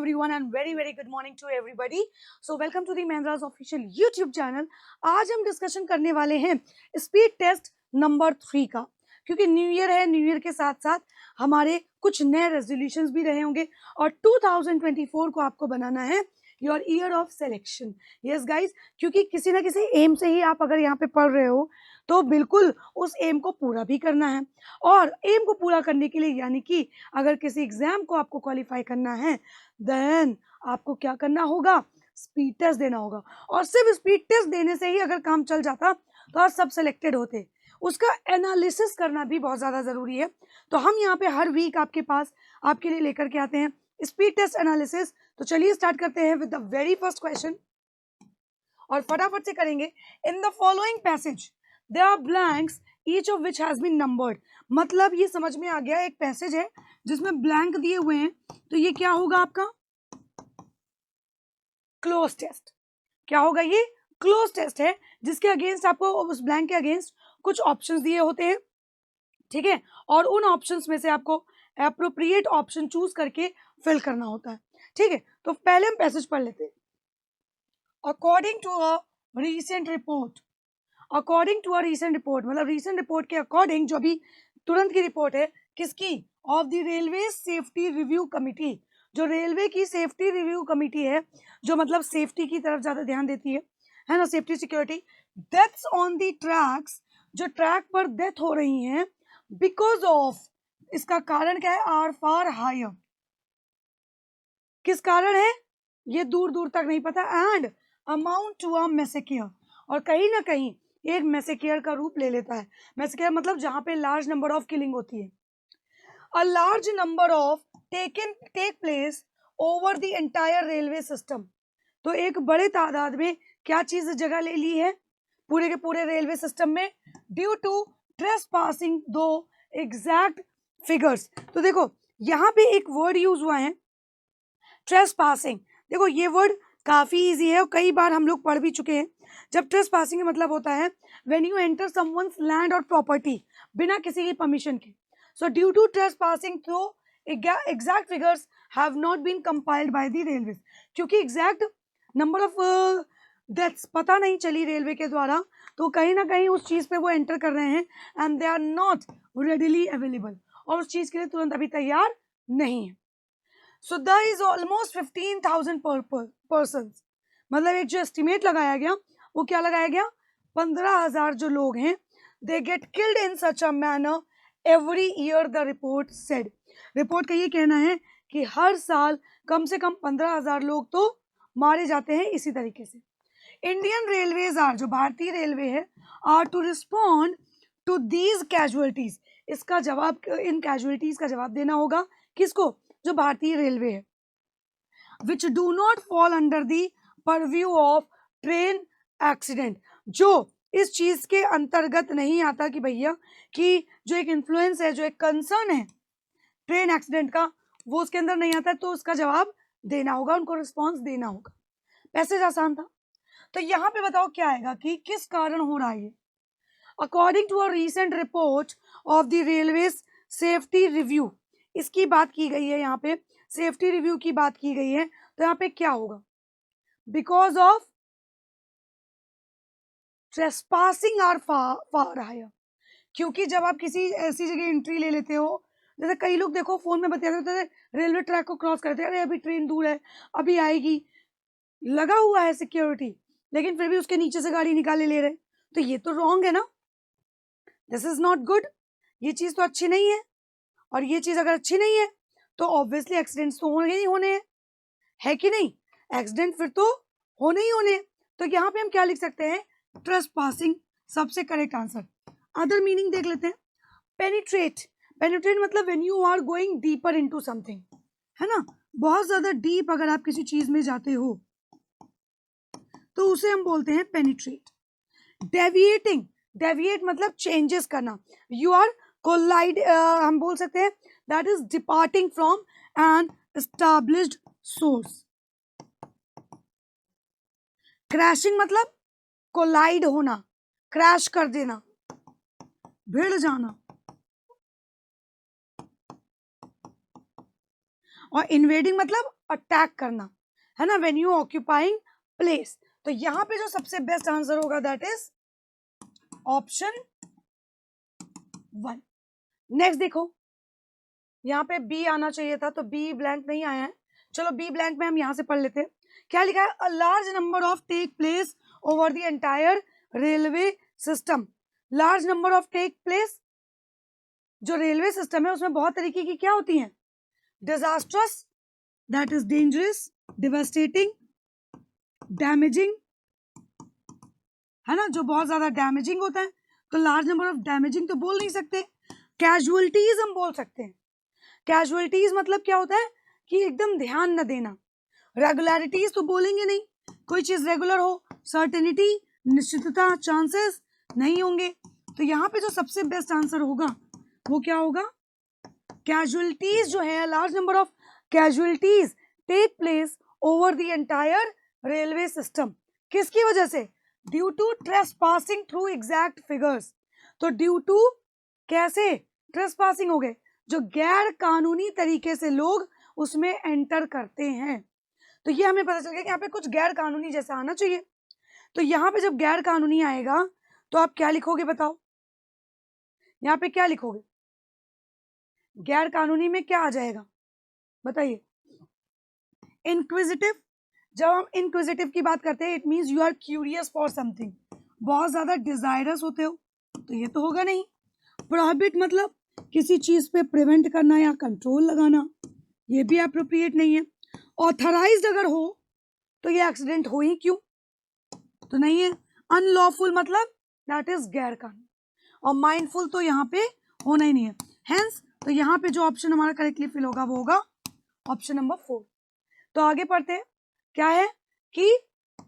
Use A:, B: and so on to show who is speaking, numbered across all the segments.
A: everyone and very good morning to everybody. So welcome to the Mendra's official YouTube channel. आज हम discussion करने वाले हैं speed test number 3 का, क्योंकि न्यू ईयर है। न्यू ईयर के साथ साथ हमारे कुछ नए रेजोल्यूशंस भी रहे होंगे और 2024 को आपको बनाना है your year of selection. Yes guys, क्योंकि किसी ना किसी एम से ही आप अगर यहाँ पे पढ़ रहे हो तो बिल्कुल उस एम को पूरा भी करना है। और एम को पूरा करने के लिए यानी कि अगर किसी एग्जाम को आपको क्वालिफाई करना है देन आपको क्या करना होगा, स्पीड टेस्ट देना होगा। और सिर्फ स्पीड टेस्ट देने से ही अगर काम चल जाता तो आज सब सिलेक्टेड होते। उसका एनालिसिस करना भी बहुत ज़्यादा ज़रूरी है। तो हम यहाँ पे हर वीक आपके पास आपके लिए लेकर के आते हैं स्पीड टेस्ट एनालिसिस। तो चलिए स्टार्ट करते हैं with the very first question और फटाफट से करेंगे। In the following passage there are blanks each of which has been numbered. मतलब ये समझ में आ गया, एक पैसेज है जिसमें ब्लैंक दिए हुए हैं, तो ये क्या होगा आपका क्लोज टेस्ट। क्या होगा, ये क्लोज टेस्ट है जिसके अगेंस्ट आपको उस ब्लैंक के अगेंस्ट कुछ ऑप्शंस दिए होते हैं, ठीक है, और उन ऑप्शंस में से आपको एप्रोप्रिएट ऑप्शन चूज करके फिल करना होता है, ठीक है। तो पहले हम पैसेज पढ़ लेते हैं। According to a recent report, according to a recent report मतलब रीसेंट रिपोर्ट के अकॉर्डिंग, जो अभी तुरंत की रिपोर्ट है किसकी, of the railway safety review committee. जो रेलवे की सेफ्टी रिव्यू कमिटी है, जो मतलब सेफ्टी की तरफ ज्यादा ध्यान देती है ना, safety security. Deaths on the tracks, जो ट्रैक पर डेथ हो रही हैं बिकॉज ऑफ, इसका कारण क्या है, आर फार हायर। किस कारण है ये दूर दूर तक नहीं पता। एंड अमाउंट टू अ मैसेकियर, और कहीं ना कहीं एक मैसेकियर का रूप ले लेता है। मैसेकियर मतलब जहां पे लार्ज नंबर ऑफ किलिंग होती है। A large number of take place over the entire railway system. तो एक बड़े तादाद में क्या चीज जगह ले ली है पूरे के पूरे रेलवे सिस्टम में, due to trespassing though exact figures. तो देखो यहाँ पे एक वर्ड यूज हुआ है ट्रेसपासिंग। देखो ये वर्ड काफी इजी है और कई बार हम लोग पढ़ भी चुके हैं। जब ट्रेसपासिंग का मतलब होता है when you enter someone's land और प्रॉपर्टी बिना किसी की परमिशन के। So due to trespassing through exact figures have not been compiled by the railway. क्योंकि एग्जैक्ट नंबर ऑफ डेथ्स पता नहीं चली रेलवे के द्वारा, तो कहीं ना कहीं उस चीज पे वो एंटर कर रहे हैं and they are not readily available, और उस चीज के लिए तुरंत अभी तैयार नहीं है। सो there is almost 15,000 persons। मतलब एक जो एस्टिमेट लगाया गया वो क्या लगाया गया, 15,000 जो लोग हैं they get killed in such a manner every year, the report said. Report का ये कहना है कि हर साल कम से कम 15,000 लोग तो मारे जाते हैं इसी तरीके से। इंडियन रेलवेज आर, जो भारतीय रेलवे है, are to respond to these casualties. इसका जवाब, इन कैजुअलिटीज का जवाब देना होगा किसको, जो भारतीय रेलवे है। Which do not fall under the purview of train accident, जो इस चीज के अंतर्गत नहीं आता कि भैया कि जो एक इन्फ्लुएंस है, जो एक कंसर्न है ट्रेन एक्सीडेंट का, वो उसके अंदर नहीं आता है। तो उसका जवाब देना होगा, उनको रिस्पॉन्स देना होगा। पैसेज आसान था। तो यहाँ पे बताओ क्या आएगा कि किस कारण हो रहा है ये। According to a recent report of the railway safety review, इसकी बात की गई है, यहाँ पे सेफ्टी रिव्यू की बात की गई है। तो यहाँ पे क्या होगा, because of trespassing are far higher. क्योंकि जब आप किसी ऐसी जगह एंट्री ले लेते हो, जैसे कई लोग देखो फोन में बता देते हैं रेलवे ट्रैक को क्रॉस करते हैं, अरे अभी ट्रेन दूर है अभी आएगी, लगा हुआ है सिक्योरिटी, लेकिन फिर भी उसके नीचे से गाड़ी निकाले ले रहे। तो ये तो रॉन्ग है ना, दिस इज नॉट गुड। ये चीज तो अच्छी नहीं है, और ये चीज अगर अच्छी नहीं है तो ऑब्वियसली एक्सीडेंट्स तो होने ही होने हैं, है कि नहीं। एक्सीडेंट फिर तो होने ही होने हैं। तो यहाँ पे हम क्या लिख सकते हैं, ट्रेसपासिंग सबसे करेक्ट आंसर। अदर मीनिंग देख लेते हैं। पेनिट्रेट, पेनिट्रेट मतलब when you are going deeper into something, है ना, बहुत ज्यादा डीप अगर आप किसी चीज में जाते हो तो उसे हम बोलते हैं पेनिट्रेट। डेविएटिंग, डेविएट मतलब चेंजेस करना। यू आर कोलाइड, हम बोल सकते हैं that is departing from an established source. Crashing मतलब कोलाइड होना, क्रैश कर देना, भिड़ जाना। और इन्वेडिंग मतलब अटैक करना, है ना, व्हेन यू ऑक्यूपाइंग प्लेस। तो यहाँ पे जो सबसे बेस्ट आंसर होगा दैट इज ऑप्शन 1। नेक्स्ट देखो, यहाँ पे बी आना चाहिए था, तो बी ब्लैंक नहीं आया है। चलो बी ब्लैंक में हम यहाँ से पढ़ लेते हैं। क्या लिखा है? A large number of take place over the entire railway system. Large number of take place, जो रेलवे सिस्टम है उसमें बहुत तरीके की क्या होती हैं? Disastrous, that is dangerous, devastating, damaging, है ना, जो बहुत ज्यादा डैमेजिंग होता है। तो लार्ज नंबर ऑफ डैमेजिंग तो बोल नहीं सकते। कैजुअलिटीज हम बोल सकते हैं। कैजुअलिटीज मतलब क्या होता है कि एकदम ध्यान न देना। रेगुलरिटीज तो बोलेंगे नहीं, कोई चीज रेगुलर हो, सर्टेनिटी, निश्चितता, चांसेस नहीं होंगे। तो यहाँ पे जो सबसे बेस्ट आंसर होगा वो क्या होगा? कैजुअलिटीज जो है, large number of casualties take place over the entire railway system. किसकी वजह से? Due to trespassing through exact figures. तो ड्यू टू कैसे ट्रेसपासिंग हो गए? जो गैर कानूनी तरीके से लोग उसमें एंटर करते हैं। तो ये हमें पता चल गया कि यहाँ पे कुछ गैर कानूनी जैसा आना चाहिए। तो यहाँ पे जब गैर कानूनी आएगा तो आप क्या लिखोगे बताओ? यहाँ पे क्या लिखोगे? गैर कानूनी में क्या आ जाएगा बताइए? इंक्विजिटिव। जब हम इंक्विजिटिव की बात करते हैं, it means you are curious for something, बहुत ज्यादा डिजायरस होते हो, तो ये तो होगा नहीं। प्रोहिबिट मतलब किसी चीज पे प्रिवेंट करना या कंट्रोल लगाना, ये भी अप्रोप्रिएट नहीं है। ऑथराइज्ड अगर हो तो ये एक्सीडेंट हो ही क्यों, तो नहीं है। अनलॉफुल मतलब दैट इज गैर कानूनी, और माइंडफुल तो यहाँ पे होना ही नहीं है। हेंस तो यहाँ पे जो ऑप्शन हमारा करेक्टली फिल होगा वो होगा ऑप्शन नंबर 4। तो आगे पढ़ते हैं, क्या है कि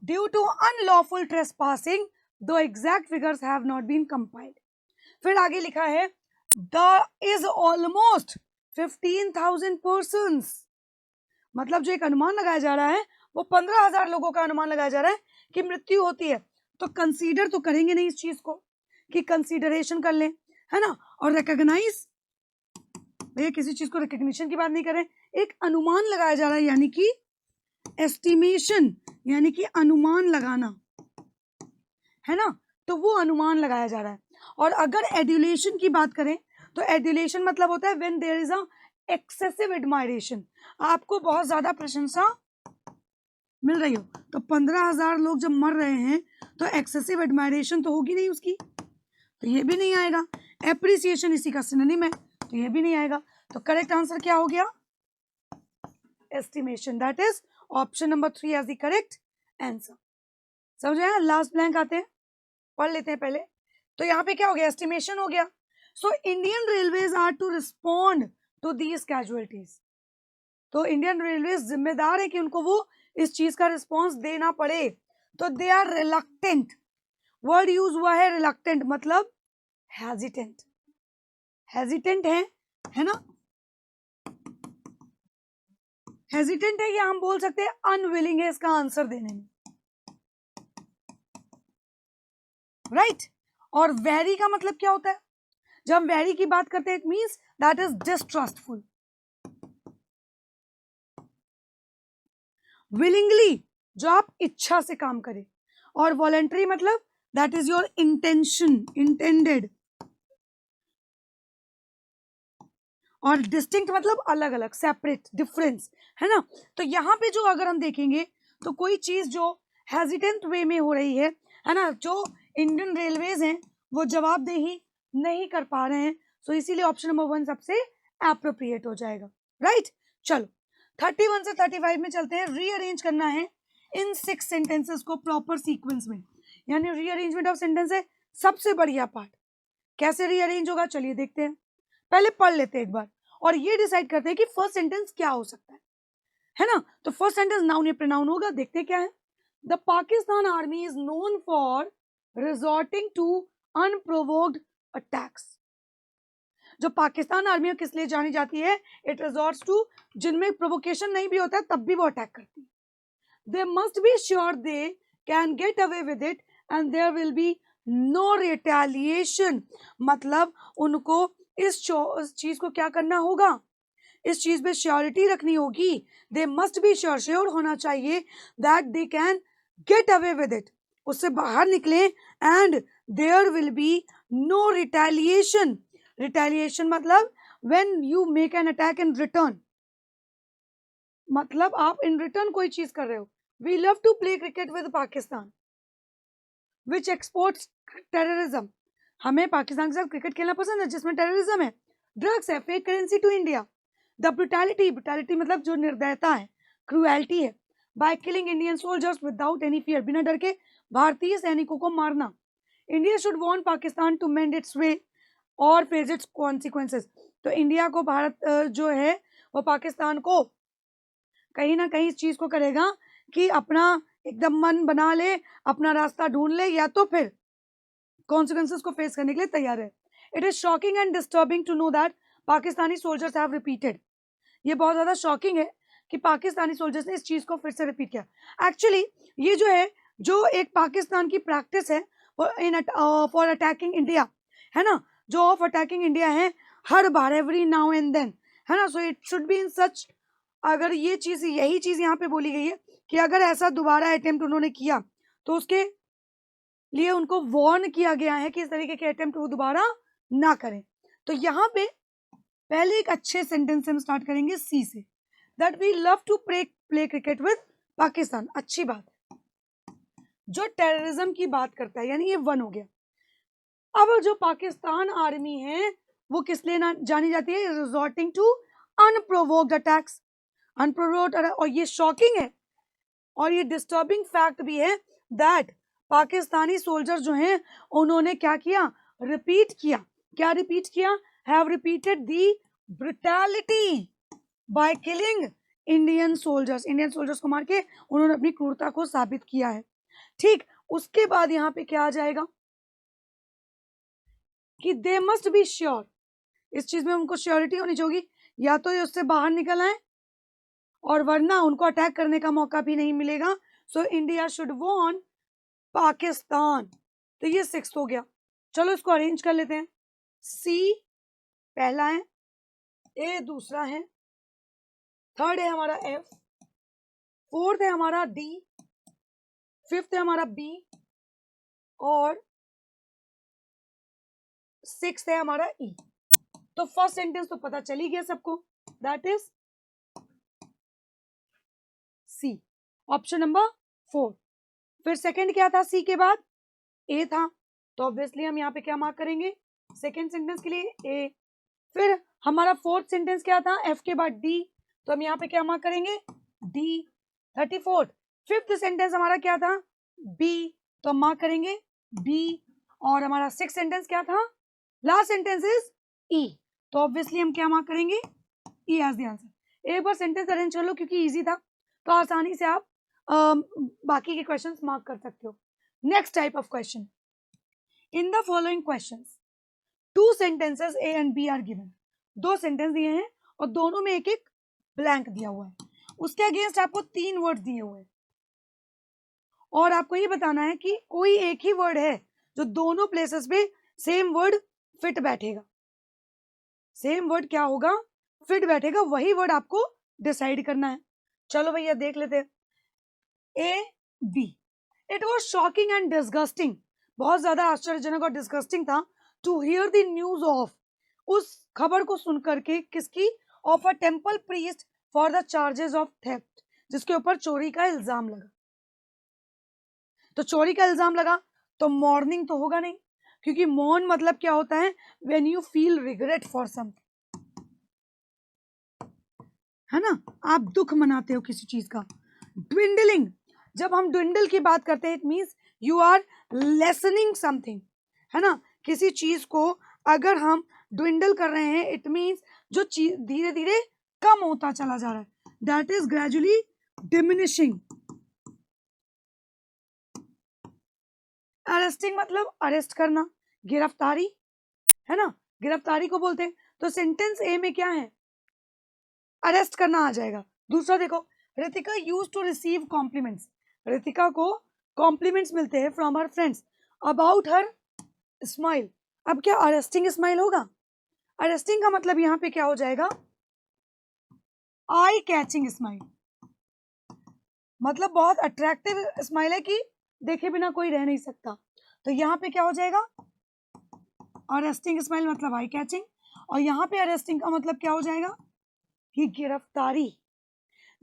A: due to unlawful trespassing though exact figures have not been compiled. फिर आगे लिखा है द इज ऑलमोस्ट 15,000 पर्सन्स। मतलब जो एक अनुमान लगाया जा रहा है वो 15,000 लोगों का अनुमान लगाया जा रहा है कि मृत्यु होती है। तो कंसीडर तो करेंगे नहीं इस चीज को कि कंसीडरेशन कर लें, है ना। और रिकॉग्नाइज, भैया किसी चीज को रिकॉग्निशन की बात नहीं करें, एक अनुमान लगाया जा रहा है, यानी कि एस्टिमेशन, यानी कि अनुमान लगाना, है ना। तो वो अनुमान लगाया जा रहा है। और अगर एड्यूलेशन की बात करें तो एड्यूलेशन मतलब होता है when there is a excessive admiration, आपको बहुत ज्यादा प्रशंसा मिल रही हो। तो 15,000 लोग जब मर रहे हैं तो एक्सेसिव एडमायरेशन तो होगी नहीं उसकी, तो ये भी नहीं आएगा। एप्रिसिएशन इसी का सिनोनिम है, तो ये भी नहीं आएगा। तो करेक्ट आंसर क्या हो गया? Estimation, that is option number 3 as the correct answer. समझ आया? लास्ट ब्लैंक आते हैं, पढ़ लेते हैं पहले। तो यहाँ पे क्या हो गया? एस्टिमेशन हो गया। So Indian railways are to respond to these casualties. तो इंडियन रेलवेज जिम्मेदार है कि उनको वो इस चीज का रिस्पॉन्स देना पड़े। तो they are reluctant, word use हुआ है रिलक्टेंट मतलब हेजिटेंट, हेजिटेंट है ना। हेजिटेंट है या हम बोल सकते हैं अनविलिंग है इसका आंसर देने में, राइट। और वेरी का मतलब क्या होता है? जब हम वेरी की बात करते हैं it means that is distrustful. Willingly जो आप इच्छा से काम करें, और वॉलंटरी मतलब that is your intention, intended. और डिस्टिंक्ट मतलब अलग अलग, सेपरेट, डिफरेंस, है ना। तो यहाँ पे जो अगर हम देखेंगे तो कोई चीज जो हेजिटेंट वे में हो रही है ना, जो इंडियन रेलवेज हैं वो जवाबदेही नहीं कर पा रहे हैं, सो इसीलिए ऑप्शन नंबर 1 सबसे एप्रोप्रिएट हो जाएगा, राइट। चलो 31 से 35 में चलते हैं। रीअरेंज करना है इन 6 सेंटेंसेस को प्रॉपर सीक्वेंस में, यानी रीअरेंजमेंट ऑफ सेंटेंस है सबसे बढ़िया पार्ट। कैसे रीअरेंज होगा चलिए देखते हैं, पहले पढ़ लेते हैं एक बार और ये डिसाइड करते हैं कि फर्स्ट सेंटेंस क्या हो सकता है ना। तो फर्स्ट सेंटेंस नाउन या प्रोनाउन होगा, देखते हैं क्या है। The Pakistan army is known for resorting to unprovoked attacks. जो पाकिस्तान आर्मी किस लिए जानी जाती है? इट रिजॉर्ट्स टू, जिनमें प्रोवोकेशन नहीं भी होता है तब भी वो अटैक करती है। They must be sure they can get away with it and there will be no retaliation, मतलब उनको इस चीज को क्या करना होगा इस चीज पे श्योरिटी रखनी होगी, they must be sure, sure होना चाहिए that they can get away with it, उससे बाहर निकले, and there will be no retaliation. Retaliation मतलब when you make an attack in return, मतलब आप इन रिटर्न कोई चीज कर रहे हो। We love to play cricket with Pakistan which exports terrorism, हमें पाकिस्तान के साथ क्रिकेट खेलना पसंद है जिसमें टेररिज्म है, ड्रग्स है, fake currency to India, the brutality, brutality मतलब जो निर्दयता है, क्रूएल्टी है, by killing Indian soldiers without any fear, बिना डर के भारतीय सैनिकों को मारना। India should want Pakistan to mend its way और फेस इट्स कॉन्सिक्वेंसेस, तो इंडिया को भारत जो है वो पाकिस्तान को कहीं ना कहीं इस चीज को करेगा कि अपना एकदम मन बना ले, अपना रास्ता ढूंढ ले, या तो फिर कॉन्सिक्वेंसेस को फेस करने के लिए तैयार है। It is shocking and disturbing to know that Pakistani soldiers have repeated, ये बहुत ज्यादा शॉकिंग है कि पाकिस्तानी सोल्जर्स ने इस चीज को फिर से रिपीट किया। एक्चुअली ये जो है, जो एक पाकिस्तान की प्रैक्टिस है इन फॉर अटैकिंग इंडिया, है ना, जो ऑफ अटैकिंग इंडिया है हर बार, एवरी नाउ एंड देन, है ना, so it should be in such, अगर ये चीज, यही चीज यहाँ पे बोली गई है कि अगर ऐसा दोबारा अटेम्प्ट उन्होंने किया तो उसके लिए उनको वार्न किया गया है कि इस तरीके के अटेम्प्ट वो दोबारा ना करें। तो यहाँ पे पहले एक अच्छे सेंटेंस से हम स्टार्ट करेंगे सी से, that we love to play cricket with Pakistan, अच्छी बात है, जो टेररिज्म की बात करता है, यानी ये वन हो गया। अब जो पाकिस्तान आर्मी है वो किस लिए जानी जाती है, resorting to unprovoked attacks, unprovoked, और ये शॉकिंग है और ये डिस्टर्बिंग फैक्ट भी है दैट पाकिस्तानी सोल्जर जो हैं उन्होंने क्या किया, रिपीट किया, क्या रिपीट किया, have repeated the brutality bye killing Indian soldiers, Indian soldiers को मार के उन्होंने अपनी क्रूरता को साबित किया है। ठीक, उसके बाद यहाँ पे क्या आ जाएगा कि दे मस्ट बी श्योर, इस चीज में उनको श्योरिटी होनी चाहिए, या तो ये उससे बाहर निकल आए और वरना उनको अटैक करने का मौका भी नहीं मिलेगा। So India should warn Pakistan, तो ये 6 हो गया। चलो इसको अरेंज कर लेते हैं, सी पहला है, ए दूसरा है, थर्ड है हमारा एफ, फोर्थ है हमारा डी, फिफ्थ है हमारा बी, और सिक्स है हमारा ई। तो फर्स्ट सेंटेंस तो पता चल ही गया सबको, that is C, option number 4। फिर सेकंड क्या था, सी के बाद ए था, तो ऑब्वियसली हम यहाँ पे क्या मार्क करेंगे, सेकंड सेंटेंस के लिए ए। फिर हमारा फोर्थ सेंटेंस क्या था, एफ के बाद डी, तो हम यहाँ पे क्या मार्क करेंगे, डी। 34 फिफ्थ सेंटेंस हमारा क्या था, बी, तो हम मार्क करेंगे बी। और हमारा सिक्स सेंटेंस क्या था, लास्ट सेंटेंस इज ई, तो ऑब्वियसली हम क्या मार्क करेंगे, ई एज द आंसर। एक बार सेंटेंस अरेंज कर लो क्योंकि इजी था, तो आसानी से आप बाकी के क्वेश्चंस मार्क कर सकते हो। Next type of question, in the following questions 2 sentences A and B are given, 2 sentence दिए हैं और दोनों में एक एक ब्लैंक दिया हुआ है, उसके अगेंस्ट आपको 3 वर्ड दिए हुए हैं और आपको ये बताना है कि कोई एक ही वर्ड है जो दोनों प्लेसेस पे सेम वर्ड फिट बैठेगा, सेम वर्ड क्या होगा, फिट बैठेगा, वही वर्ड आपको डिसाइड करना है। चलो भैया देख लेते हैं, A B, it was shocking and disgusting, बहुत ज्यादा आश्चर्यजनक और डिस्गस्टिंग था, to hear the news of, उस खबर को सुनकर के, किसकी, of a temple priest for the charges of theft, जिसके ऊपर चोरी का इल्जाम लगा। तो चोरी का इल्जाम लगा तो मॉर्निंग तो होगा नहीं, क्योंकि मॉर्न मतलब क्या होता है, when you feel regret for something, है ना, आप दुख मनाते हो किसी चीज का। ड्विंडलिंग, जब हम ड्विंडल की बात करते हैं, it means you are lessening something, है ना, किसी चीज को अगर हम ड्विंडल कर रहे हैं, इट मींस जो चीज धीरे धीरे कम होता चला जा रहा है, that is gradually diminishing. Arresting मतलब अरेस्ट करना, गिरफ्तारी, है ना, गिरफ्तारी को बोलते हैं। तो सेंटेंस ए में क्या है, अरेस्ट करना आ जाएगा। दूसरा देखो, Ritika used to receive compliments, Ritika को कॉम्प्लीमेंट्स मिलते हैं from her friends about her smile. अब क्या अरेस्टिंग स्माइल होगा, अरेस्टिंग का मतलब यहाँ पे क्या हो जाएगा, आई कैचिंग स्माइल, मतलब बहुत अट्रैक्टिव स्माइल है कि देखे बिना कोई रह नहीं सकता। तो यहाँ पे क्या हो जाएगा, अरेस्टिंग स्माइल मतलब आई कैचिंग, और यहाँ पे अरेस्टिंग का मतलब क्या हो जाएगा कि गिरफ्तारी।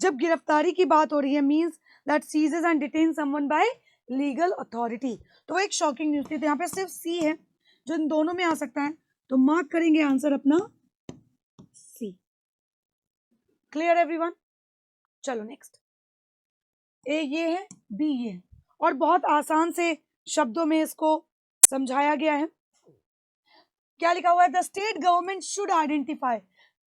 A: जब गिरफ्तारी की बात हो रही है means that seizes and detain someone by legal authority, तो वो एक शॉकिंग न्यूज थी। तो यहाँ पे सिर्फ सी है जो इन दोनों में आ सकता है, तो मार्क करेंगे आंसर अपना सी। Clear everyone? चलो नेक्स्ट, ए ये है, बी ये है, और बहुत आसान से शब्दों में इसको समझाया गया है। क्या लिखा हुआ है, the state government should identify,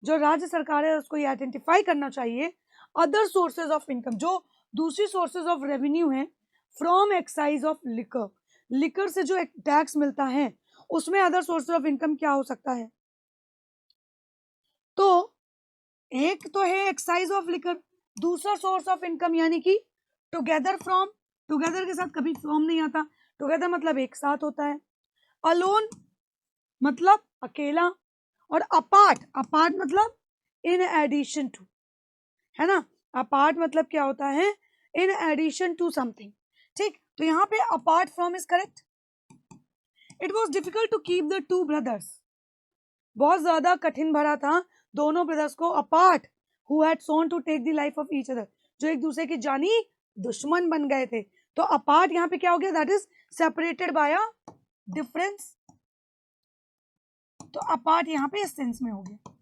A: जो राज्य सरकार है उसको ये आइडेंटिफाई करना चाहिए अदर सोर्सेज ऑफ इनकम, जो दूसरी सोर्सेज ऑफ रेवेन्यू है, from excise of liquor, liquor से जो टैक्स मिलता है उसमें अदर सोर्सेज ऑफ इनकम क्या हो सकता है। तो एक तो है एक्साइज ऑफ लिकर, दूसरा सोर्स ऑफ इनकम यानी कि टुगेदर फ्रॉम, टुगेदर के साथ कभी फ्रॉम नहीं आता, टुगेदर मतलब एक साथ होता है, अलोन मतलब अकेला, और अपार्ट, अपार्ट मतलब इन एडिशन टू, है ना, अपार्ट मतलब क्या होता है, इन एडिशन टू समथिंग। ठीक, तो यहाँ पे apart from is correct. It was difficult to keep the two brothers, बहुत ज्यादा कठिन भरा था दोनों ब्रदर्स को apart, who had sworn to take the life of each other, जो एक दूसरे की जानी दुश्मन बन गए थे। तो अपार्ट यहाँ पे क्या हो गया, that is separated by a difference, तो अपार्ट यहाँ पे इस सेंस में हो गया।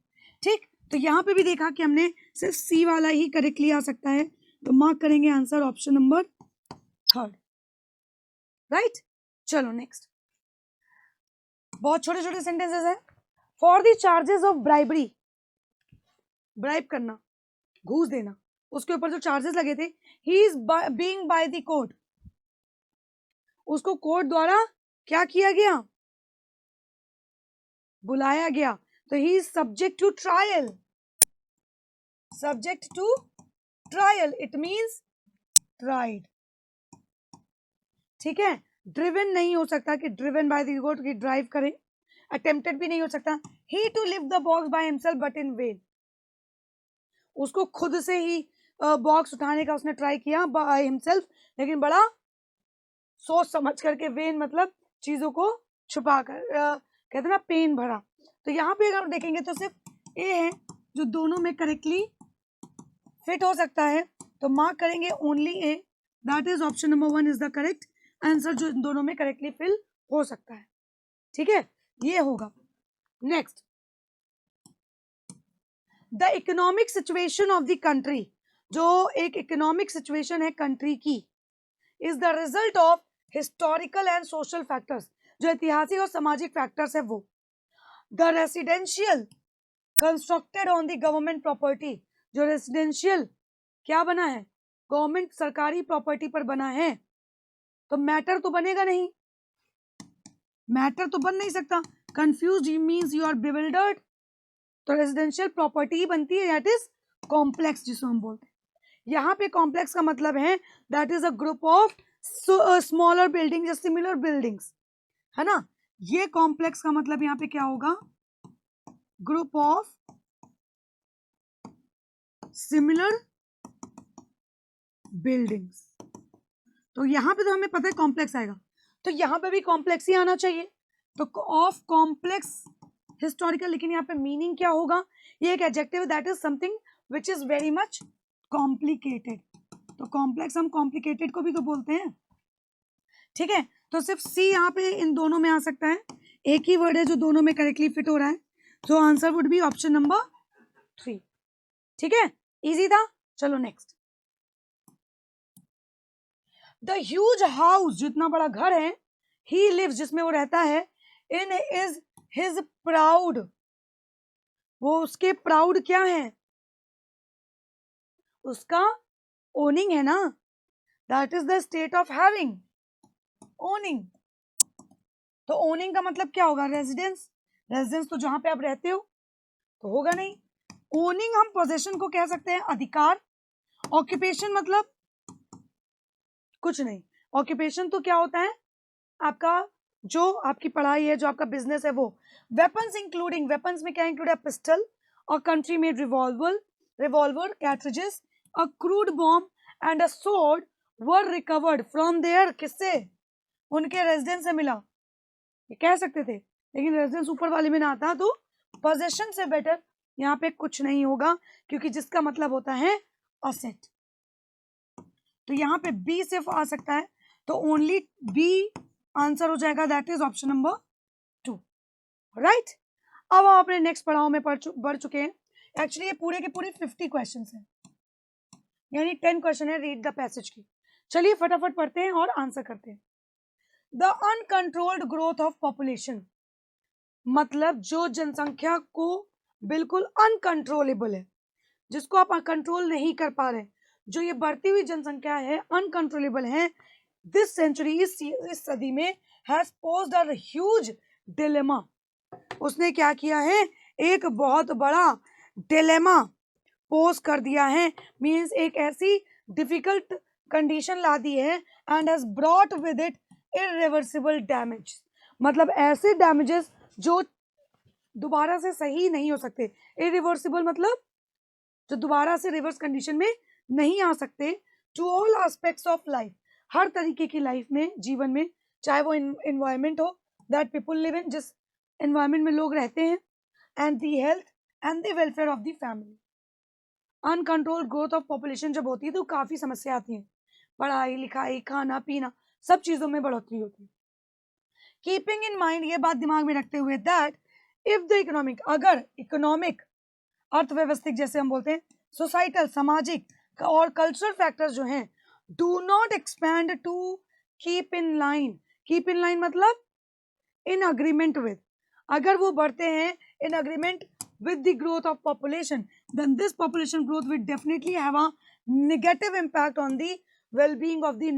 A: ठीक, तो यहाँ पे भी देखा कि हमने सिर्फ सी वाला ही करेक्टली आ सकता है, तो मार्क करेंगे आंसर ऑप्शन नंबर 3, राइट। चलो नेक्स्ट, बहुत छोटे छोटे सेंटेंसेस है। For the charges of bribery, bribe करना, घूस देना, उसके ऊपर जो चार्जेस लगे थे, he is being by the court, उसको कोर्ट द्वारा क्या किया गया, बुलाया गया, तो he is subject to trial, subject to trial, it means tried. ठीक है, ड्रिवन नहीं हो सकता कि ड्रिवन बाय द कोर्ट की ड्राइव करें, अटेम्प्टेड भी नहीं हो सकता, he to lift the box by himself but in vain, उसको खुद से ही बॉक्स उठाने का उसने ट्राई किया बाय हिमसेल्फ, लेकिन बड़ा सोच समझ करके, वेन मतलब चीजों को छुपा कर, कहते ना पेन भरा। तो यहाँ पे अगर देखेंगे तो सिर्फ ए है जो दोनों में करेक्टली फिट हो सकता है, तो मार्क करेंगे only A, that is option number 1 is the correct answer, जो इन दोनों में करेक्टली फिल हो सकता है। ठीक है, ये होगा। Next, the economic situation of the country, जो एक इकोनॉमिक सिचुएशन है कंट्री की, is the result of historical and social factors, जो ऐतिहासिक और सामाजिक फैक्टर्स है वो। The residential constructed on the government property, जो रेसिडेंशियल क्या बना है, गवर्नमेंट सरकारी प्रॉपर्टी पर बना है, तो मैटर तो बनेगा नहीं, मैटर तो बन नहीं सकता, confuse means you are bewildered, तो रेजिडेंशियल प्रॉपर्टी ही बनती है, दैट इज कॉम्प्लेक्स जिसको हम बोलते हैं। यहाँ पे कॉम्प्लेक्स का मतलब है that is a group of smaller building या सिमिलर बिल्डिंग्स, है ना, ये कॉम्प्लेक्स का मतलब यहाँ पे क्या होगा, ग्रुप ऑफ सिमिलर बिल्डिंग्स। तो यहाँ पे तो हमें पता है कॉम्प्लेक्स आएगा, तो यहाँ पे भी कॉम्प्लेक्स ही आना चाहिए, तो ऑफ कॉम्प्लेक्स हिस्टोरिकल, लेकिन यहाँ पे मीनिंग क्या होगा, ये एक adjective, that is something which is very much complicated, तो कॉम्प्लेक्स हम कॉम्प्लिकेटेड को भी तो बोलते हैं। ठीक है, तो सिर्फ सी यहाँ पे इन दोनों में आ सकता है, एक ही वर्ड है जो दोनों में करेक्टली फिट हो रहा है, तो answer would B option number 3। ठीक है, इजी था। चलो नेक्स्ट, द ह्यूज हाउस, जितना बड़ा घर है, ही लिव्स जिसमें वो रहता है, इन इज हिज प्राउड, वो उसके प्राउड क्या है, उसका ओनिंग है ना, that is the state of having owning. तो ओनिंग का मतलब क्या होगा, रेजिडेंस, रेजिडेंस तो जहां पे आप रहते हो तो होगा नहीं, ओनिंग हम पोजेशन को कह सकते हैं, अधिकार। ऑक्यूपेशन मतलब कुछ नहीं, ऑक्यूपेशन तो क्या होता है आपका, जो आपकी पढ़ाई है, जो आपका बिजनेस है वो। वेपन्स इंक्लूडिंग, वेपन्स में क्या इंक्लूड है, पिस्टल और country made revolver, revolver cartridges, a crude bomb and a sword were recovered from their किससे? उनके रेजिडेंस से मिला, ये कह सकते थे, लेकिन रेजिडेंस ऊपर वाले में ना आता तो पोजेशन से बेटर यहाँ पे कुछ नहीं होगा, क्योंकि जिसका मतलब होता है असेट। तो यहाँ पे बी सिर्फ आ सकता है, तो ओनली बी आंसर हो जाएगा, that is option number 2, right. अब हम अपने नेक्स्ट पड़ाव में बढ़ चुके हैं। एक्चुअली ये पूरे के पूरे 50 क्वेश्चन हैं, यानी 10 क्वेश्चन है रीड द पैसेज की। चलिए फटाफट पढ़ते हैं और आंसर करते हैं। The uncontrolled growth of population, मतलब जो जनसंख्या को बिल्कुल अनकंट्रोलेबल है, जिसको आप कंट्रोल नहीं कर पा रहे, जो ये बढ़ती हुई जनसंख्या है अनकंट्रोलेबल है, दिस सेंचुरी, इस सदी में, has posed a huge dilemma, उसने क्या किया है, एक बहुत बड़ा डिलेमा पोज कर दिया है, मींस एक ऐसी डिफिकल्ट कंडीशन ला दी है, and has brought with it irreversible damage, मतलब ऐसे डैमेजेस जो दोबारा से सही नहीं हो सकते। इरिवर्सिबल मतलब जो दोबारा से रिवर्स कंडीशन में नहीं आ सकते, to all aspects of life, हर तरीके की लाइफ में, जीवन में, चाहे वो एनवायरमेंट हो दैट पीपल लिव इन, जिस एनवायरमेंट में लोग रहते हैं, and the health and the welfare of the family. Uncontrolled growth of population जब होती है तो काफी समस्या आती है, पढ़ाई लिखाई, खाना पीना, सब चीजों में बढ़ोतरी होती है। कीपिंग इन माइंड, ये बात दिमाग में रखते हुए, दैट इफ द इकोनॉमिक, अगर इकोनॉमिक, अर्थव्यवस्थिक जैसे हम बोलते हैं, सोसाइटल, सामाजिक और कल्चरल फैक्टर्स जो हैं, do not expand to keep in line, keep in line मतलब इन अग्रीमेंट विद, अगर वो बढ़ते हैं in agreement with the growth of population, then this population growth will definitely have a negative impact on the well-being of the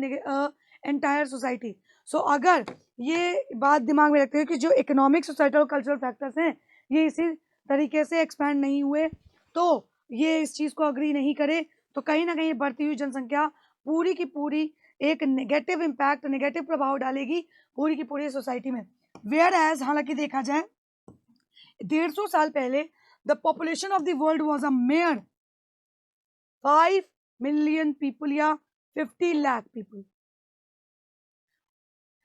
A: entire society. So अगर ये बात दिमाग में रखते हुए कि जो इकोनॉमिक, सोसाइटल और कल्चरल फैक्टर्स हैं, ये इसी तरीके से एक्सपैंड नहीं हुए, तो ये इस चीज़ को अग्री नहीं करे, तो कहीं ना कहीं बढ़ती हुई जनसंख्या पूरी की पूरी एक नेगेटिव इम्पैक्ट, नेगेटिव प्रभाव डालेगी पूरी की पूरी सोसाइटी में। वेयर एज, हालांकि देखा जाए 150 साल पहले the population of the world was a mayor 5 million people या 50 लाख पीपल,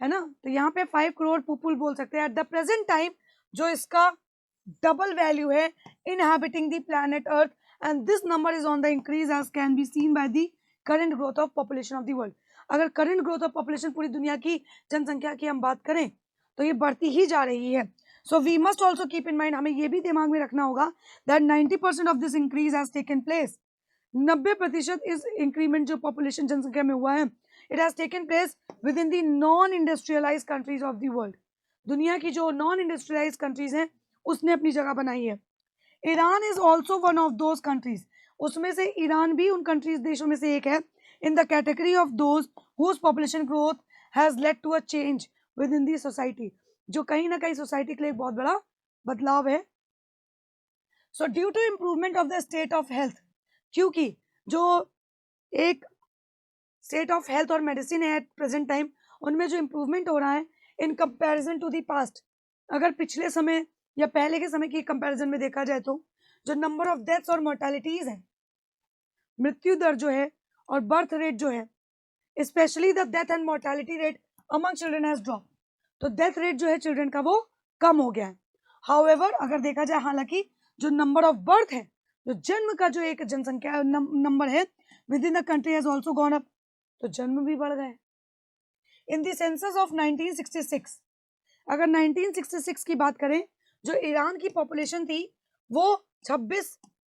A: है ना, तो यहाँ पे 5 करोड़ पीपल बोल सकते हैं। एट द प्रेजेंट टाइम जो इसका डबल वैल्यू है inhabiting the planet earth, and this number is on the increase as can be seen by the current growth of population of the world. अगर current growth of population पूरी दुनिया की जनसंख्या की हम बात करें तो ये बढ़ती ही जा रही है। So we must also keep in mind, हमें ये भी दिमाग में रखना होगा that 90% of this increase has taken place, 90% इस इंक्रीमेंट जो पॉपुलेशन जनसंख्या में हुआ है, it has taken place within the non industrialised countries of the world. दुनिया की जो नॉन इंडस्ट्रियलाइज कंट्रीज हैं उसने अपनी जगह बनाई है। Iran is also one of those countries, उसमें से ईरान भी उन कंट्रीज, देशों में से एक है, in the category of those whose population growth has led to a change within the society, जो कहीं ना कहीं सोसाइटी के लिए एक बहुत बड़ा बदलाव है। So due to improvement of the state of health, क्योंकि जो एक स्टेट ऑफ हेल्थ और मेडिसिन है एट प्रेजेंट टाइम, उनमें जो इम्प्रूवमेंट हो रहा है in comparison to the past, अगर पिछले समय या पहले के समय की कंपैरिजन में देखा जाए तो जो नंबर ऑफ डेथ्स और मोर्टेलिटीज है, मृत्यु दर जो है और बर्थ रेट जो है, specially the death and mortality rate among children has drop, तो डेथ रेट जो है चिल्ड्रन का वो कम हो गया है। हाउएवर अगर देखा जाए, हालांकि जो नंबर ऑफ बर्थ है, जो जन्म का जो एक जनसंख्या नंबर है with in the country has also gone up, तो जन्म भी बढ़ गए। इन द सेंसस ऑफ 1966, अगर 1966 की बात करें, जो ईरान की पॉपुलेशन थी वो 26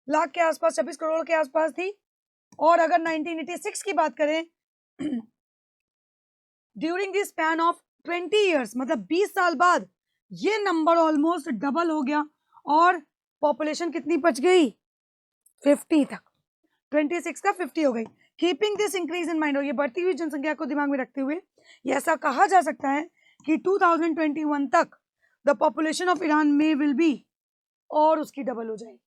A: लाख के आसपास, 26 करोड़ के आसपास थी, और अगर 1986 की बात करें, during the span of 20 years, मतलब 20 साल बाद ये नंबर ऑलमोस्ट डबल हो गया और पॉपुलेशन कितनी बच गई, 50 तक, 26 का 50 हो गई। Keeping this increase in mind, और ये बढ़ती हुई जनसंख्या को दिमाग में रखते हुए ये ऐसा कहा जा सकता है कि 2021 तक द पॉपुलेशन ऑफ ईरान में विल बी, और उसकी डबल हो जाएगी।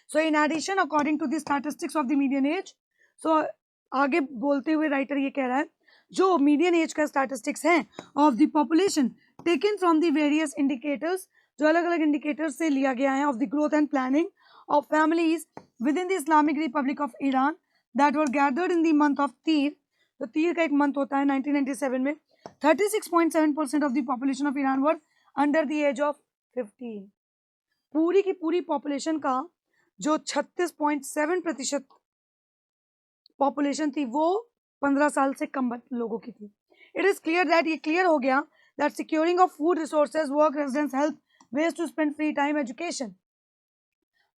A: So in addition according to the statistics of the median age, so आगे बोलते हुए राइटर ये कह रहा है जो मीडियन एज का स्टैटिस्टिक्स है of the population taken from the various indicators, जो अलग अलग इंडिकेटर्स से लिया गया है, of the growth and planning of families within the Islamic Republic of Iran that were gathered in the month of Tir. तो तीर का एक मंथ होता है 1997 में 36.7% of the population of Iran were under the age of 15. पूरी की पूरी पॉपुलेशन का जो 36.7% पॉपुलेशन थी वो 15 साल से कम लोगों की थी. इट इज क्लियर दैट, ये क्लियर हो गया that securing of food resources, work, residence, health, ways to spend free time, education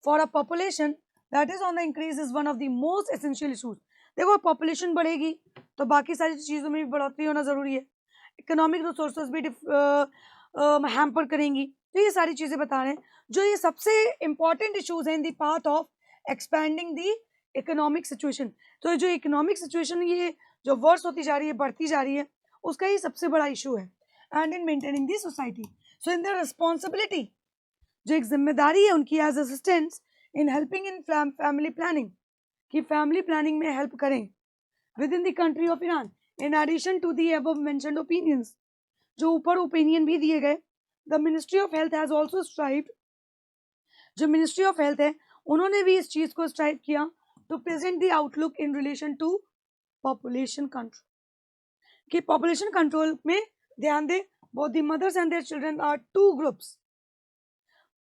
A: for a population that is on the increase is one of the most essential issues. देखो population बढ़ेगी तो बाकी सारी चीज़ों में भी बढ़ोतरी होना ज़रूरी है, इकोनॉमिक रिसोर्सेज भी हैम्पर करेंगी. तो ये सारी चीज़ें बता रहे हैं जो ये सबसे इंपॉर्टेंट इशूज हैं in the path of expanding the economic situation. तो जो इकोनॉमिक सिचुएशन ये जो वर्स होती जा रही है, बढ़ती जा रही है, उसका ये सबसे बड़ा इशू है. And in maintaining the society, so in their responsibility, जो एक जिम्मेदारी है उनकी as assistants in helping in family planning, कि फैमिली प्लानिंग में हेल्प करें within the country of Iran. In addition to the above mentioned opinions, जो ऊपर ओपिनियन भी दिए गए, the ministry of health has also strived, जो ministry of health है उन्होंने भी इस चीज को स्ट्राइव किया to present the outlook in relation to population control, कि पॉपुलेशन कंट्रोल में ध्यान दे. Both the mothers and their children are two groups,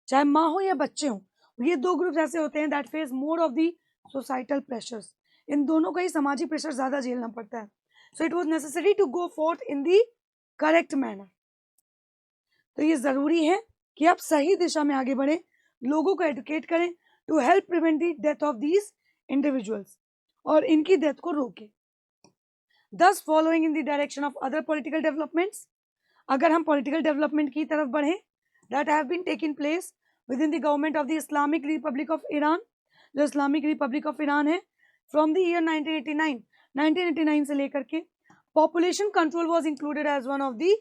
A: चाहे माँ हो या बच्चे हो, ये दो ग्रुप्स ऐसे होते हैं that face more of the societal pressures. इन दोनों का ही सामाजिक प्रेशर ज्यादा झेलना पड़ता है. So it was necessary to go forth in the correct manner. तो ये जरूरी है कि आप सही दिशा में आगे बढ़े, लोगों को एडुकेट करें to help prevent the death of these individuals, और इनकी डेथ को रोके. Thus following in the direction of other political developments, अगर हम political development की तरफ बढ़ें that have been taken place within the government of the Islamic Republic of Iran, जो Islamic Republic of Iran है, from the year 1989 से लेकर के population control was included as one of the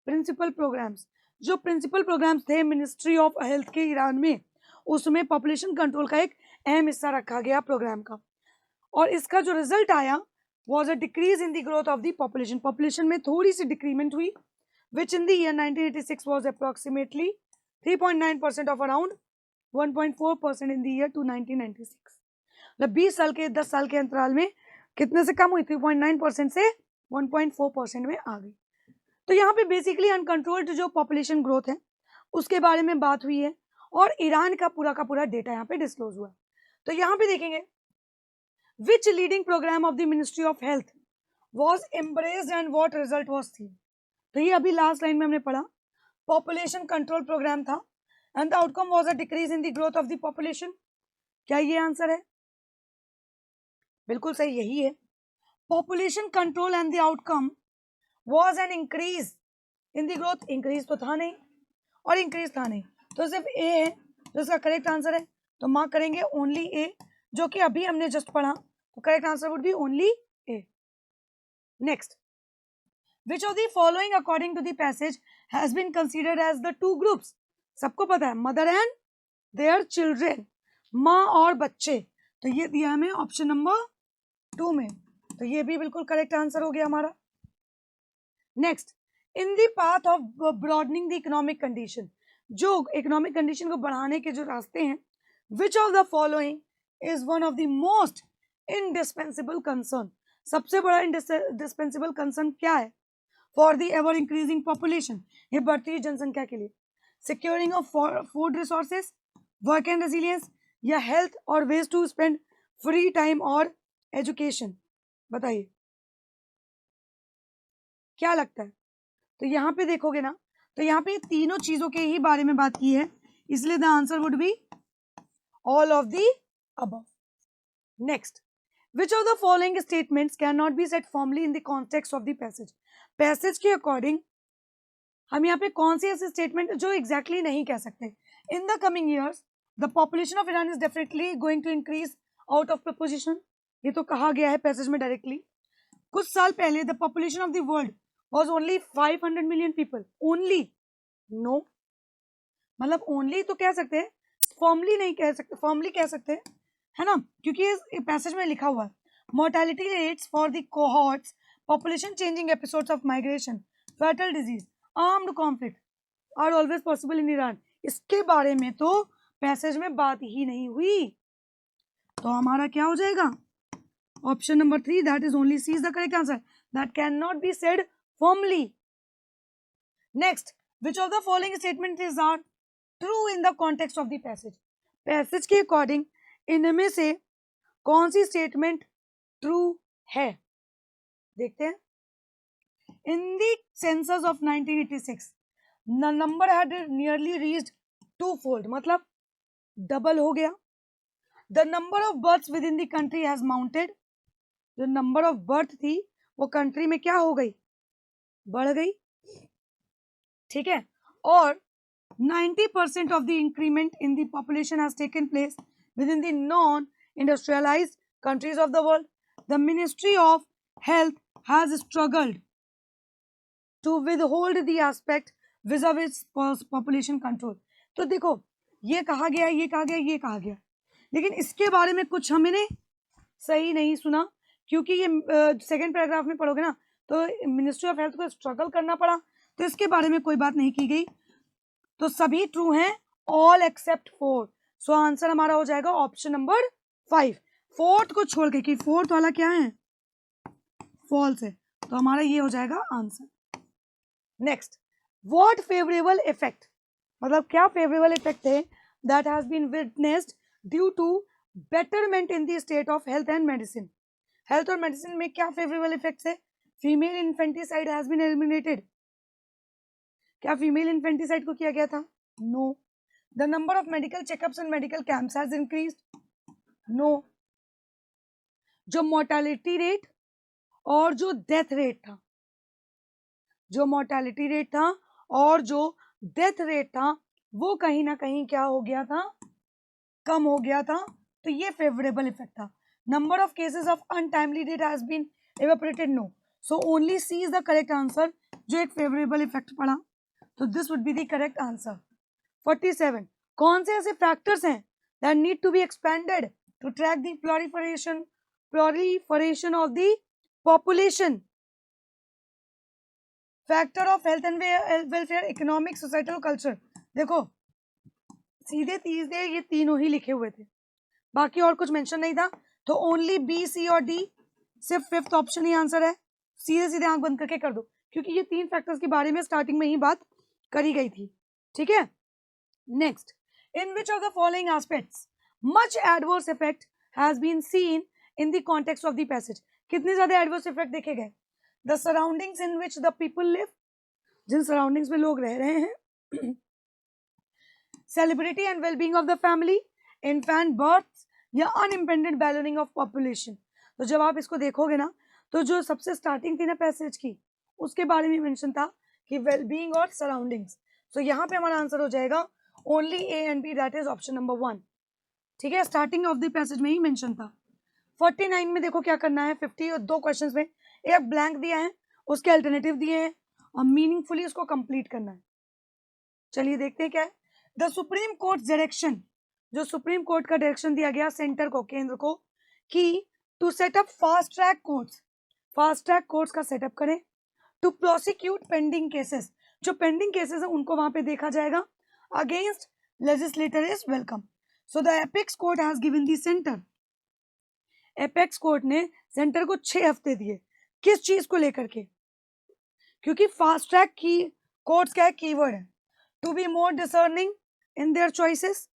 A: principal programs. जो principal programs थे Ministry of Health के Iran में, उसमें population control का एक अहम हिस्सा रखा गया प्रोग्राम का, और इसका जो रिजल्ट आया was a decrease in the growth of the population. Population में थोड़ी सी डिक्रीमेंट हुई, which in the year 1986 was approximately 3.9% of around 1.4% in the year to 1996. मतलब 20 साल के 10 साल के अंतराल में कितने से कम हुई, 3.9% से 1.4% में आ गई. तो यहाँ पे बेसिकली अनकंट्रोल्ड जो पॉपुलेशन ग्रोथ है उसके बारे में बात हुई है, और ईरान का पूरा डेटा यहाँ पे डिस्क्लोज हुआ. तो यहाँ पे देखेंगे which leading program of the Ministry of Health was embraced and what result was seen. तो ये अभी लास्ट लाइन में हमने पढ़ा, पॉपुलेशन कंट्रोल प्रोग्राम था and the outcome was a decrease in the growth of the population. क्या ये answer है? बिल्कुल सही, यही है. Population control and the outcome was an increase in the growth. Increase तो था नहीं और इंक्रीज था नहीं, तो सिर्फ ए है जो इसका करेक्ट आंसर है. तो मार्क करेंगे ओनली ए, जो कि अभी हमने जस्ट पढ़ा, तो correct answer would be only A. Next, which of the following according to the passage has been considered as the two groups. सबको पता है मदर एंड देयर चिल्ड्रेन, माँ और बच्चे, तो ये दिया हमें ऑप्शन नंबर 2 में, तो ये भी बिल्कुल करेक्ट आंसर हो गया हमारा. Next, in the path of broadening the economic condition, जो इकोनॉमिक कंडीशन को बढ़ाने के जो रास्ते हैं, विच of the following is one of the most indispensable concern. सबसे बड़ा indispensable concern क्या है for the ever increasing population, ये बढ़ती हुई जनसंख्या के लिए? securing of food resources, work and resilience, या health और ways to spend free time और education? बताइए क्या लगता है. तो यहाँ पे देखोगे ना, तो यहाँ पे तीनों चीजों के ही बारे में बात की है, इसलिए the answer would be all of the above. Next, which of the following statements cannot be set firmly in the context of the passage? Passage के according हम यहाँ पे कौन सी ऐसी स्टेटमेंट जो exactly नहीं कह सकते? In the coming years, the population of Iran is definitely going to increase out of proportion. ये तो कहा गया है पैसेज में डायरेक्टली. कुछ साल पहले the population of the world was only 500 million people. Only? No. मतलब only तो कह सकते हैं, फॉर्मली नहीं कह सकते. फॉर्मली कह सकते हैं, है ना, क्योंकि इस पैसेज में लिखा हुआ है mortality rates for the cohorts, population changing episodes of migration, fatal disease, armed conflict are always possible in Iran. इसके बारे में तो पैसेज में बात ही नहीं हुई. तो हमारा क्या हो जाएगा? Option number 3, that is only C is the correct answer. That can not be said firmly. Next, which of the following statement is are true in the context of the passage? Passage के according इनमें से कौन सी statement true है? देखते हैं. In the census of 1986, the number had nearly reached twofold, मतलब double हो गया. The number of births within the country has mounted. जो नंबर ऑफ बर्थ थी वो कंट्री में क्या हो गई? बढ़ गई. ठीक है. और 90% of the increment in the population has taken place within the non-industrialized countries of the world. The Ministry of Health has struggled to withhold the aspect vis-a-vis population control. तो देखो, ये कहा गया, ये कहा गया, ये कहा गया, लेकिन इसके बारे में कुछ हमने सही नहीं सुना, क्योंकि ये सेकंड पैराग्राफ में पढ़ोगे ना तो मिनिस्ट्री ऑफ हेल्थ को स्ट्रगल करना पड़ा, तो इसके बारे में कोई बात नहीं की गई. तो सभी ट्रू हैं, ऑल एक्सेप्ट 4. सो आंसर हमारा हो जाएगा ऑप्शन नंबर 5. फोर्थ को छोड़ के, कि फोर्थ वाला क्या है? फॉल्स है. तो हमारा ये हो जाएगा answer. Next, what favourable effect, मतलब क्या फेवरेबल इफेक्ट है that has been witnessed due to betterment in the state of health and medicine? Health और मेडिसिन में क्या फेवरेबल इफेक्ट्स है? Female infanticide has been eliminated. क्या फीमेल इन्फेंटिसाइड को किया गया था? No. The number of medical checkups and medical camps has increased? No. जो मोर्टेलिटी रेट और जो डेथ रेट था, जो मोर्टेलिटी रेट था और जो डेथ रेट था, वो कहीं ना कहीं क्या हो गया था? कम हो गया था. तो ये फेवरेबल इफेक्ट था. Number of cases of untimely death has been evaporated? No. So only C is the correct answer, जो एक फेवरेबल इफेक्ट पड़ा. तो this would be the correct answer. 47, कौन से ऐसे फैक्टर्स हैं that need to be expended to track the proliferation of the population? Factor of health and welfare, economic, societal, culture. देखो, सीधे सीधे ये तीनों ही लिखे हुए थे, बाकी और कुछ मेंशन नहीं था. तो ओनली बी, सी और डी, सिर्फ फिफ्थ ऑप्शन ही आंसर है. सीधे सीधे आंख बंद करके कर दो, क्योंकि ये तीन फैक्टर्स के बारे में स्टार्टिंग में ही बात करी गई थी. ठीक है. Next, in which of the following aspects much adverse effect has been seen in the context of the passage? कितने ज्यादा एडवर्स इफेक्ट देखे गए? The surroundings in which the people live, जिन सराउंडिंग्स में लोग रह रहे हैं. Celebrity and well-being of the family, infant births या unimpeded ballooning of population. तो जब आप इसको देखोगे ना, तो जो सबसे स्टार्टिंग थी ना पैसेज की, उसके बारे में मेंशन था कि वेलबींग और सराउंडिंग्स. तो यहाँ पे हमारा आंसर हो जाएगा only A and B, that is option number 1. ठीक है, स्टार्टिंग ऑफ द पैसेज में ही मेंशन था. 49 में देखो क्या करना है. 50 और 2 क्वेश्चंस में एक ब्लैंक दिया है, उसके अल्टरनेटिव दिए हैं और मीनिंगफुली उसको कंप्लीट करना है. चलिए देखते हैं क्या है. द सुप्रीम कोर्ट डायरेक्शन, जो सुप्रीम कोर्ट का डायरेक्शन दिया गया सेंटर को, केंद्र को, कि to set up fast track courts, fast track courts का सेटअप करें. टू प्रोसिक्यूट पेंडिंग केसेस, जो पेंडिंग केसेस है उनको वहां पे देखा जाएगा. Against legislator is welcome. So the apex court has given the centre, apex court ने सेंटर को 6 हफ्ते दिए. किस चीज को लेकर के? क्योंकि फास्ट ट्रैक की कोर्ट्स क्या है? कीवर्ड है. To be more discerning in their choices,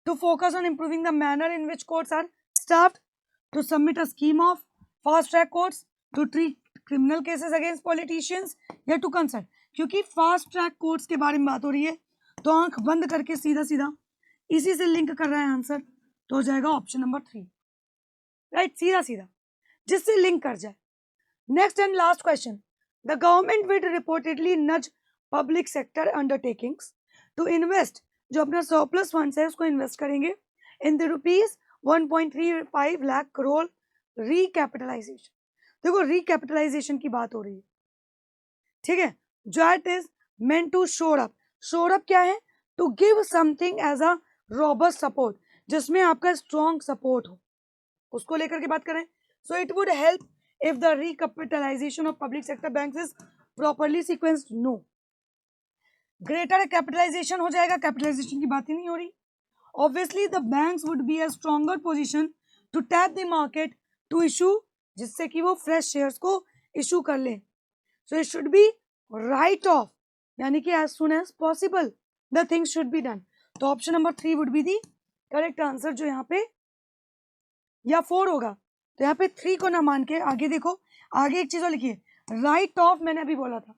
A: to focus on improving the manner in which courts are staffed, to submit a scheme of fast track courts, to treat criminal cases against politicians, या to consult. क्योंकि fast track courts के बारे में बात हो रही है, तो आंख बंद करके सीधा सीधा इसी से लिंक कर रहा है आंसर. तो हो जाएगा ऑप्शन नंबर 3. राइट, सीधा सीधा जिससे लिंक कर जाए. Next and last question. The government will reportedly nudge public sector undertakings to invest, जो अपना सरप्लस फंड्स है उसको इन्वेस्ट करेंगे in the rupees 1.35 lakh crore recapitalisation. देखो, रिकैपिटलाइजेशन की बात हो रही है. ठीक है, जो it is meant to shore up. Shore up क्या है? To give something as a robust support, जिसमें आपका स्ट्रॉन्ग सपोर्ट हो, उसको लेकर के बात करें. So it would help if the recapitalization of public sector banks is properly sequenced. No. Greater capitalization हो जाएगा, capitalization की बात ही नहीं हो रही. Obviously the banks would be a stronger position to tap the market to issue, जिससे कि वो फ्रेश शेयर्स को इशू कर ले. So it should be write off, यानी कि as soon as possible the things should be done. तो option number 3 would be the correct answer, जो यहाँ पे, या 4 होगा. तो यहाँ पे 3 को ना मान के आगे देखो, आगे एक चीज और लिखिए, राइट ऑफ. मैंने अभी बोला था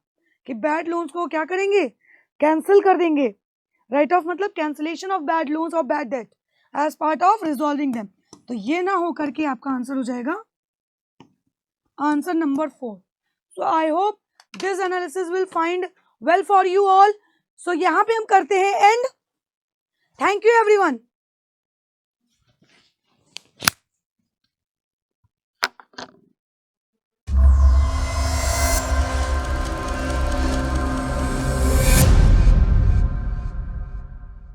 A: कि बैड लोन्स को क्या करेंगे, कैंसिल कर देंगे. राइट ऑफ मतलब कैंसिलेशन ऑफ बैड लोन्स और bad debt as part of resolving them. तो ये ना हो करके आपका आंसर हो जाएगा answer number 4. So I hope this analysis will find well for you all. सो यहाँ पे हम करते हैं एंड. Thank you everyone.